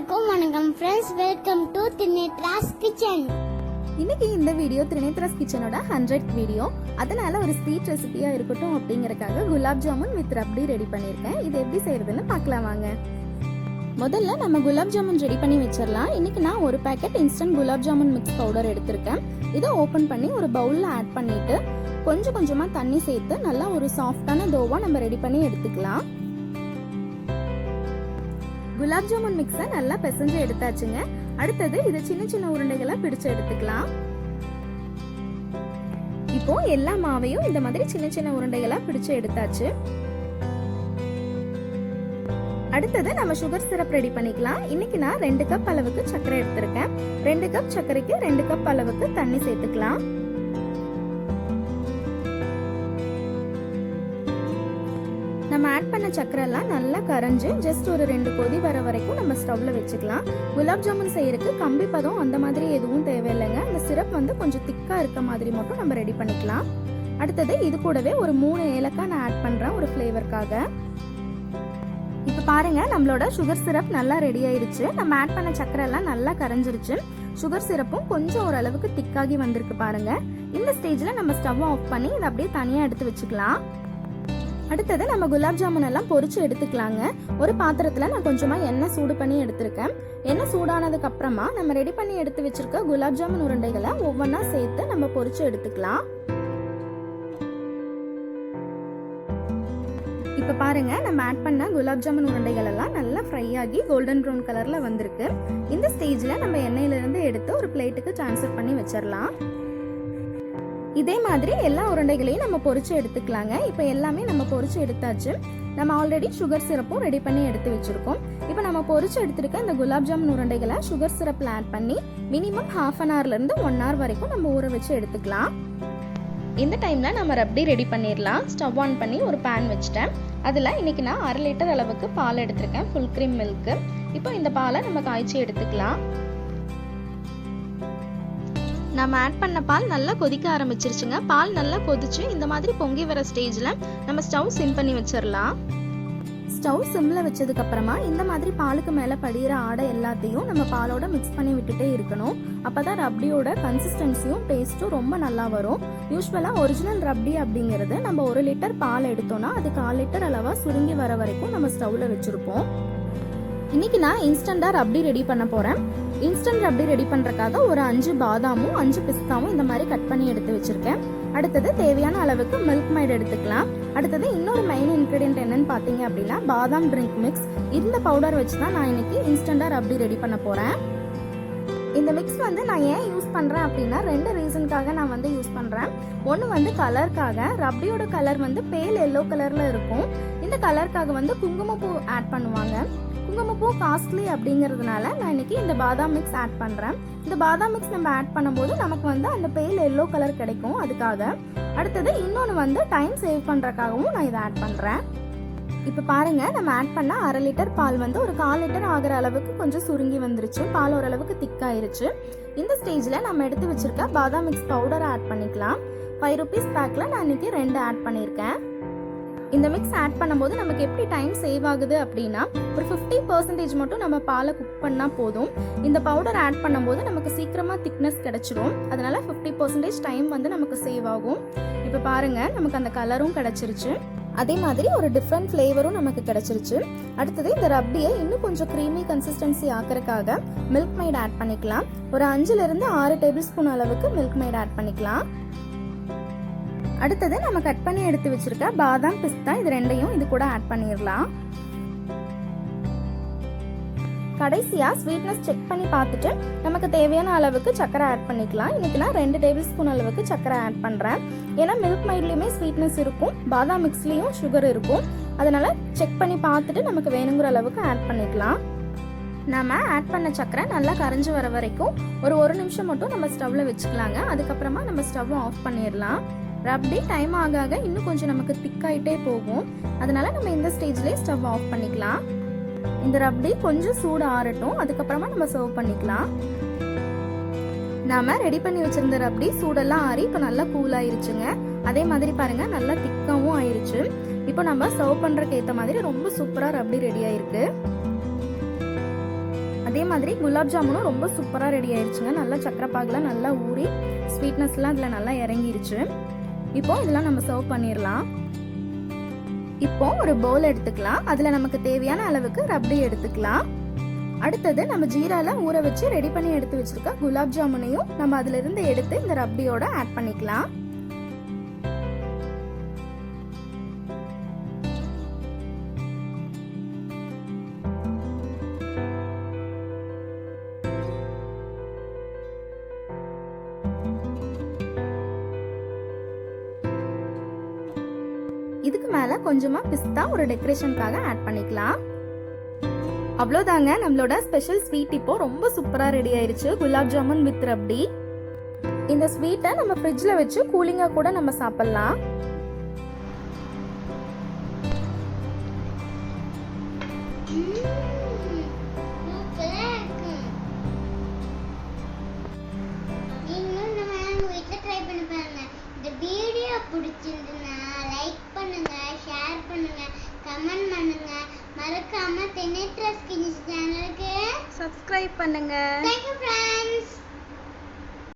எல்லாருக்கும் வணக்கம் friends, welcome to திரினேத்ராஸ் kitchen. இன்னைக்கு இந்த வீடியோ திரினேத்ராஸ் கிச்சனோட 100th வீடியோ. அதனால ஒரு ஸ்வீட் ரெசிபியா இருக்கட்டும் அப்படிங்கறதுக்காக குலாப் ஜாமுன் வித் ரப்டி ரெடி பண்ணியிருக்கேன். இது எப்படி செய்யறதுன்னு பார்க்கலாம் வாங்க. முதல்ல நம்ம குலாப் ஜாமுன் ரெடி பண்ணி வச்சிடலாம். இன்னைக்கு நான் ஒரு packet instant gulab jamun mix powder எடுத்திருக்கேன். இதை ஓப்பன் பண்ணி ஒரு பவுல்ல ஆட் பண்ணிட்டு கொஞ்சம் கொஞ்சமா தண்ணி சேர்த்து நல்லா ஒரு சாஃப்டான டோவா நம்ம ரெடி பண்ணி எடுத்துக்கலாம். குலாப் ஜாமுன் மிக்ஸை நல்லா பிசைஞ்சு எடுத்தாச்சுங்க. அடுத்தது இதை சின்ன சின்ன உருண்டைகளா பிடிச்சு எடுத்துக்கலாம். இப்போ எல்லா மாவையும் இந்த மாதிரி சின்ன சின்ன உருண்டைகளா பிடிச்சு எடுத்தாச்சு. அடுத்தது நம்ம சுகர் சிரப் ரெடி பண்ணிக்கலாம். இன்னைக்கு நான் 2 கப் அளவுக்கு சர்க்கரை எடுத்திருக்கேன். 2 கப் சர்க்கரைக்கு 2 கப் அளவுக்கு தண்ணி சேர்த்துக்கலாம். நம்ம ஆட் பண்ண சர்க்கரை எல்லாம் நல்லா கரைஞ்சு ஜஸ்ட் ஒரு 2 கொதி வர வரைக்கும் நம்ம ஸ்டவ்ல வச்சுக்கலாம். குலாப் ஜாமுன் செய்யறதுக்கு கம்பி பதம் அந்த மாதிரி எதுவும் தேவையில்லைங்க. இந்த சிரப் கொஞ்சம் திக்கா இருக்க மாதிரி மட்டும் நம்ம ரெடி பண்ணிக்கலாம். அடுத்தது இது கூடவே ஒரு 3 ஏலக்காய் நான் ஆட் பண்றேன் ஒரு ஃப்ளேவருக்காக. இப்ப பாருங்க, நம்மளோட சுகர் சிரப் நல்லா ரெடி ஆயிருச்சு. நம்ம ஆட் பண்ண சர்க்கரை எல்லாம் நல்லா கரைஞ்சிருச்சு. சுகர் சிரப்பும் கொஞ்சம் ஓரளவுக்கு திக்காகி வந்திருக்கு பாருங்க. இந்த ஸ்டேஜ்ல நம்ம ஸ்டவ் ஆஃப் பண்ணி இதை அப்படியே தனியா எடுத்து வச்சுக்கலாம். அடுத்தது நம்ம குலாப் ஜாமுன் எல்லாம் பொரிச்சு எடுத்துக்கலாங்க. ஒரு பாத்திரத்துல நான் கொஞ்சமா எண்ணெய் சூடு பண்ணி எடுத்திருக்கேன். எண்ணெய் சூடானதுக்கு அப்புறமா நம்ம ரெடி பண்ணி எடுத்து வச்சிருக்க குலாப் ஜாமுன் உருண்டைகளை ஒவ்வொன்னா சேர்த்து நம்ம பொரிச்சு எடுத்துக்கலாம். இப்ப பாருங்க, நம்ம ஆட் பண்ண குலாப் ஜாமுன் உருண்டைகள் எல்லாம் நல்லா ஃப்ரை ஆகி கோல்டன் ப்ரௌன் கலர்ல வந்திருக்கு. இந்த ஸ்டேஜ்ல நம்ம எண்ணெயில இருந்து எடுத்து ஒரு பிளேட்டுக்கு ட்ரான்ஸ்ஃபர் பண்ணி வச்சிடலாம். இதே மாதிரி எல்லா உருண்டைகளையும் நம்ம பொரிச்சு எடுத்துக்கலாங்க. இப்போ எல்லாமே நம்ம பொரிச்சு எடுத்தாச்சு. நம்ம ஆல்ரெடி சுகர் சிரப்பும் ரெடி பண்ணி எடுத்து வச்சிருக்கோம். இப்போ நம்ம பொரிச்சு எடுத்துருக்க இந்த குலாப் ஜாமுன் உருண்டைகளை சுகர் சிரப்ல ஆட் பண்ணி மினிமம் 1/2 அன் ஹவர்ல இருந்து 1 ஹவர் வரைக்கும் நம்ம ஊற வச்சு எடுத்துக்கலாம். இந்த டைம்ல நம்ம ரப்டி ரெடி பண்ணிடலாம். ஸ்டவ் ஆன் பண்ணி ஒரு பேன் வச்சுட்டேன். அதுல இன்னைக்கு நான் 1/2 லிட்டர் அளவுக்கு பால் எடுத்திருக்கேன், ஃபுல் கிரீம் மில்க். இப்போ இந்த பாலை நம்ம காய்ச்சி எடுத்துக்கலாம். நம்ம ஆட் பண்ண பால் நல்லா கொதிக்க ஆரம்பிச்சிருச்சுங்க. பால் நல்லா கொதிச்சு இந்த மாதிரி பொங்கி வர ஸ்டேஜ்ல நம்ம ஸ்டவ் சிம் பண்ணி வச்சிடலாம். ஸ்டவ் சிம்ல வச்சதுக்கு அப்புறமா இந்த மாதிரி பாலுக்கு மேல படிகிற ஆடை எல்லாத்தையும் நம்ம பாலோட மிக்ஸ் பண்ணி விட்டுட்டே இருக்கணும். அப்பதான் ரப்டியோட கன்சிஸ்டன்சியும் டேஸ்ட்டும் ரொம்ப நல்லா வரும். யூஸ்வலா ஒரிஜினல் ரப்டி அப்படிங்கிறது நம்ம 1 லிட்டர் பால் எடுத்தோம்னா அது 1/4 லிட்டர் அளவா சுருங்கி வர வரைக்கும் நம்ம ஸ்டவ்ல வச்சிருப்போம். இன்னைக்கு நான் இன்ஸ்டண்டா ரப்டி ரெடி பண்ண போறேன். இன்ஸ்டன்ட் ரப்டி ரெடி பண்றதுக்காக ஒரு 5 பாதாமும் 5 பிஸ்தாவும் இந்த மாதிரி கட் பண்ணி எடுத்து வச்சிருக்கேன். அடுத்தது தேவையான அளவுக்கு மில்க் மைட் எடுத்துக்கலாம். அடுத்தது இன்னொரு மெயின் இன்கிரிடியன்ட் என்னன்னு பாத்தீங்க அப்படின்னா பாதாம் ட்ரிங்க் மிக்ஸ். இந்த பவுடர் வச்சு தான் நான் இன்னைக்கு இன்ஸ்டண்டா ரப்டி ரெடி பண்ண போறேன். இந்த மிக்ஸ் நான் ஏன் யூஸ் பண்றேன் அப்படின்னா 2 ரீசனுக்காக நான் யூஸ் பண்றேன். ஒன்று கலருக்காக. ரப்டியோட கலர் பேல் எல்லோ கலர்ல இருக்கும். இந்த கலருக்காக குங்குமப்பூ ஆட் பண்ணுவாங்க. குங்குமப்பூ காஸ்ட்லி அப்படிங்கிறதுனால நான் இன்னைக்கு இந்த பாதாம் மிக்ஸ் ஆட் பண்றேன். இந்த பாதாம் மிக்ஸ் நம்ம ஆட் பண்ணும்போது நமக்கு அந்த பேல் எல்லோ கலர் கிடைக்கும், அதுக்காக. அடுத்தது இன்னொன்று டைம் சேவ் பண்றதுக்காகவும் நான் இதை ஆட் பண்றேன். இப்ப பாருங்க, நம்ம ஆட் பண்ண 1/2 லிட்டர் பால் ஒரு 1/4 லிட்டர் ஆகிற அளவுக்கு கொஞ்சம் சுருங்கி வந்துருச்சு. பால் ஓரளவுக்கு திக்காயிருச்சு. இந்த ஸ்டேஜ்ல நம்ம எடுத்து வச்சிருக்க பாதாம் மிக்ஸ் பவுடரை ஆட் பண்ணிக்கலாம். 5 rupees பேக்ல நான் இன்னைக்கு 2 ஆட் பண்ணியிருக்கேன். இந்த மிக்ஸ் ஆட் பண்ணும்போது நமக்கு எப்படி டைம் சேவ் ஆகுது அப்படின்னா ஒரு 50% மட்டும் நம்ம பாலை குக் பண்ணா போதும். இந்த பவுடர் ஆட் பண்ணும்போது நமக்கு சீக்கிரமா திக்னஸ் கிடைச்சிரும். அதனால 50% டைம் நமக்கு சேவ் ஆகும். இப்ப பாருங்க, நமக்கு அந்த கலரும் கிடைச்சிருச்சு. அதே மாதிரி ஒரு டிஃப்ரெண்ட் ஃப்ளேவரும் நமக்கு கிடைச்சிருச்சு. அடுத்தது இந்த ரப்டியை இன்னும் கொஞ்சம் க்ரீமி கன்சிஸ்டன்சி ஆக்கிறதுக்காக மில்க் மைட் ஆட் பண்ணிக்கலாம். ஒரு 5 to 6 டேபிள் ஸ்பூன் அளவுக்கு மில்க் மைட் ஆட் பண்ணிக்கலாம். அடுத்தது நம்ம கட் பண்ணி எடுத்து வச்சிருக்க பாதாம் பிஸ்தா இது 2யும் இது கூட ஆட் பண்ணிடலாம். கடைசியா ஸ்வீட்னஸ் செக் பண்ணி பார்த்துட்டு நமக்கு தேவையான அளவுக்கு சர்க்கரை ஆட் பண்ணிக்கலாம். இன்னைக்கு நான் 2 டேபிள் ஸ்பூன் அளவுக்கு சர்க்கரை ஆட் பண்றேன். ஏன்னா மில்க் மைட்லயுமே ஸ்வீட்னஸ் இருக்கும், பாதாம் மிக்ஸ்லயும் சுகர் இருக்கும். அதனால செக் பண்ணி பார்த்துட்டு நமக்கு வேணுங்கிற அளவுக்கு ஆட் பண்ணிக்கலாம். நம்ம ஆட் பண்ண சர்க்கரை நல்லா கரைஞ்சு வர வரைக்கும் ஒரு 1 நிமிஷம் மட்டும் நம்ம ஸ்டவ்ல வச்சுக்கலாங்க. அதுக்கப்புறமா நம்ம ஸ்டவ் ஆஃப் பண்ணிடலாம். ரப்டி டைம் ஆக ஆக இன்னும் கொஞ்சம் நமக்கு திக்காயிட்டே போகும். அதனால நம்ம இந்த ஸ்டேஜ்லயே ஸ்டவ் ஆஃப் பண்ணிக்கலாம். இந்த ரப்டி கொஞ்சம் சூடு ஆறட்டும், அதுக்கப்புறமா நம்ம சர்வ் பண்ணிக்கலாம். நாம ரெடி பண்ணி வச்சிருந்த ரப்டி சூடெல்லாம் ஆறி இப்போ நல்லா கூல் ஆயிருச்சுங்க. அதே மாதிரி பாருங்க, நல்லா திக்காவும் ஆயிருச்சு. இப்போ நம்ம சர்வ் பண்றதுக்கு ஏற்ற மாதிரி ரொம்ப சூப்பரா ரப்டி ரெடி ஆயிருக்கு. அதே மாதிரி குலாப் ஜாமுனும் ரொம்ப சூப்பராக ரெடி ஆயிடுச்சுங்க. நல்லா சக்கரை பாகுலாம் நல்லா ஊறி ஸ்வீட்னஸ்லாம் இதில் நல்லா இறங்கிருச்சு. இப்போ இதெல்லாம் நம்ம சர்வ் பண்ணிடலாம். இப்போ ஒரு பவுல் எடுத்துக்கலாம். அதில் நமக்கு தேவையான அளவுக்கு ரப்டி எடுத்துக்கலாம். அடுத்தது நம்ம ஜீரால ஊற வச்சு ரெடி பண்ணி எடுத்து வச்சிருக்க குலாப் ஜாமுனையும் நம்ம அதுல இருந்து எடுத்து இந்த ரப்டியோட ஆட் பண்ணிக்கலாம். இதுக்கு மேல கொஞ்சமா பிஸ்தா ஒரு டெக்கரேஷனுக்காக ஆட் பண்ணிக்கலாம். அவ்வளோதாங்க, நம்மளோட ஸ்பெஷல் ஸ்வீட் இப்போ ரொம்ப சூப்பராக ரெடி ஆயிருச்சு. குலாப் ஜாமுன் வித் ரப்டி. இந்த ஸ்வீட்டை நம்ம ஃப்ரிட்ஜில் வச்சு கூலிங்காக கூட நம்ம சாப்பிட்லாம். பிடிச்சிருந்தா லைக் பண்ணுங்க, ஷேர் பண்ணுங்க, கமெண்ட் பண்ணுங்க. மறக்காம தினேட்ராஸ் கிச்சன் சேனலுக்கு சப்ஸ்கிரைப் பண்ணுங்க. Thank you friends.